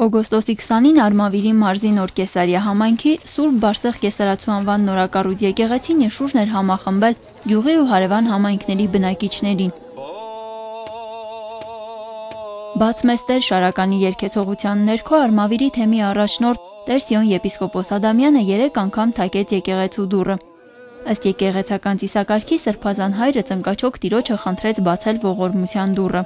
Օգոստոսի 20-ին Արմավիրի մարզի Նոր Կեսարիա համայնքի Սուրբ Բարսեղ կեսարացու անվան նորակառույց եկեղեցին իր շուրջն էր համախմբել գյուղի ու հարևան համայնքների բնակիչներին։ Բաց մեծ Տեր Շարականի երգեցողության ներքո Արմավիրի թեմի առաջնորդ Տեր Սիոն եպիսկոպոս Ադամյանը 3 անգամ թակեց եկեղեցու դուռը։ Ըստ եկեղեցական ծիսակարգի Սրբազան հայրը ծնկաչոք տիրոջը խնդրեց բացել ողորմության դուռը։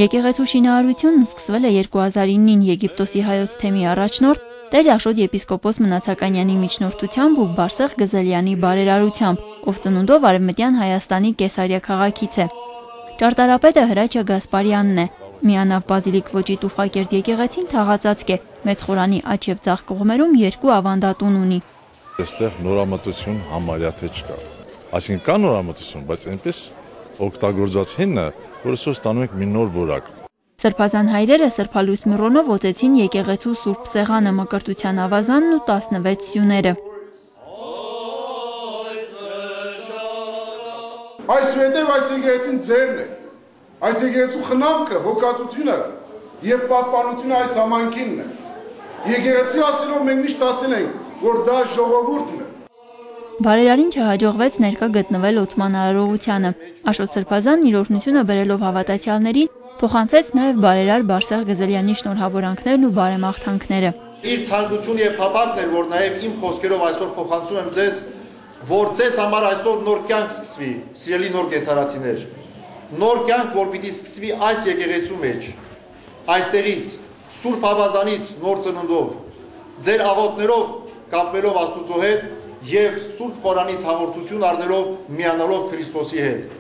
Եկեղեցու շինարարությունն սկսվել է 2009-ին Եգիպտոսի հայոց թեմի առաջնորդ Տեր Աշոտ եպիսկոպոս Մնացականյանի միջնորդությամբ ու Բարսեղ Գզելյանի բարերարությամբ, ով ծնունդով Արևմտյան Հայաստանի Կեսարիա քաղաքից է։ Ճարտարապետը Հրաչյա Գասպարյանն է։ Միանավ բազիլիկ ոճի տուֆակերտ եկեղեցին թաղածածկ է, մեծ խորանի աջ եւ ձախ կողմերում 2 ավանդատուն ունի։ Այստեղ նորամտություն համարյա թե չկա։ Այսինքն կա նորամտություն, բայց այնպես օգտագործած հինը, որը սոց տանում ենք մի նոր որակ։ Սրբազան հայրերը սրբալույս միրոնով ոծեցին եկեղեցու Սուրբ Սեղանը, Մկրտության ավազանն ու 16 սյուները։ Այսուհետև այս եկեղեցին ձերն է։ Այս եկեղեցու խնամքը, հոգացությունը եւ պահպանությունը այս համայնքինն է։ Եկեղեցի ասելով մենք միշտ ասել ենք, որ դա ժողովուրդն է։ Բարերարին չհաջողվեց ներկա գտնվել օծման արարողությանը։ Աշոտ Սրբազանն իր օրհնությունը բերելով հավատացյալներին փոխանցեց նաև բարերար Բարսեղ Գզելյանի շնորհավորանքներն ու բարեմաղթանքները։ Իր ցանկությունը եւ փափագն էր, որ նաև իմ խոսքերով այսօր փոխանցում եմ ձեզ, որ ձեզ համար այսօր նոր կյանք սկսվի, սիրելի նոր կեսարացիներ։ Նոր կյանք, որ պիտի սկսվի այս եկեղեցու մեջ, այստեղից, Սուրբ Ավազանից նոր ծնունդով, ձեր աղոթներով կապվելով Աստուծո հետ եւ Սուրբ Խորանից հաղորդություն առնելով միանալով Քրիստոսի հետ։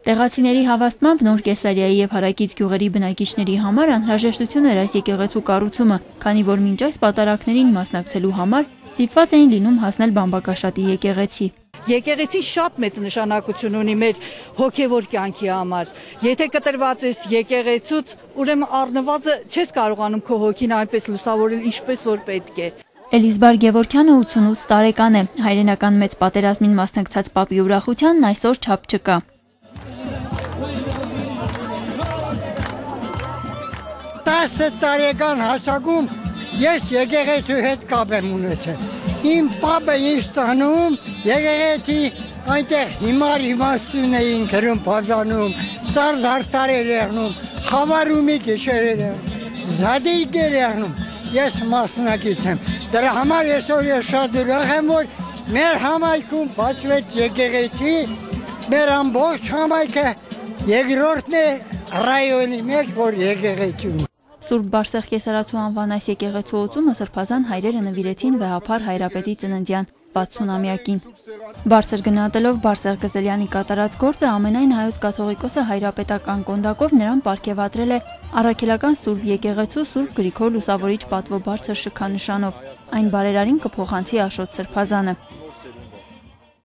Տեղացիների հավաստմամբ Նոր Կեսարիայի եւ հարակից գյուղերի բնակիչների համար անհրաժեշտություն էր այս եկեղեցու կառուցումը, քանի որ մինչ այս պատարակներին մասնակցելու համար ստիպված էին լինում հասնել Բամբակաշատի եկեղեցի։ Եկեղեցին շատ մեծ նշանակություն ունի մեր հոգևոր կյանքի համար։ Եթե կտրված ես եկեղեցուց, ուրեմն առնվազը չես կարողանում քո հոգին այնպես լուսավորել, ինչպես որ պետք է։ Էլիզբար Գևորգյանը 88 տարեկան է, հայրենական մեծ պատերազմին մասնակցած պապի ուրախությանն այսօր չափ չկա։ 10 տարեկան հասակում ես եկեղեցու հետ կապ եմ ունեցել։ Իմ պապը ինձ տանում, եկեղեցի այնտեղ հիմար իմաստուն էին գրում բաժանում, ծարդարտար էր եղնում, խավարումի գիշեր էր եղնում, զադիկ էր եղնում, ես մասնակից եմ։ Դրա համար այսօր ես շատ ուրախ եմ, որ մեր համայնքում բացվեց եկեղեցի, մեր ամբողջ համայնքը երկրորդն է ռայոնի մեջ, որ եկեղեցի ունի։ Սուրբ Բարսեղ կեսարացու անվան այս եկեղեցու օծումը Սրբազան հայրերը նվիրեցին վեհափար Հայրապետի ծննդյան 60-ամյակին։ Բարձր գնահատելով Բարսեղ Գզելյանի կատարած գործը, ամենայն հայոց կաթողիկոսը հայրապետական կոնդակով նրան պարգևատրել է առաքելական Սուրբ եկեղեցու Սուրբ Գրիգոր Լուսավորիչ պատվո բարձր շքանշանով։ Այն բարերարին կփոխանցի Աշոտ Սրբազանը։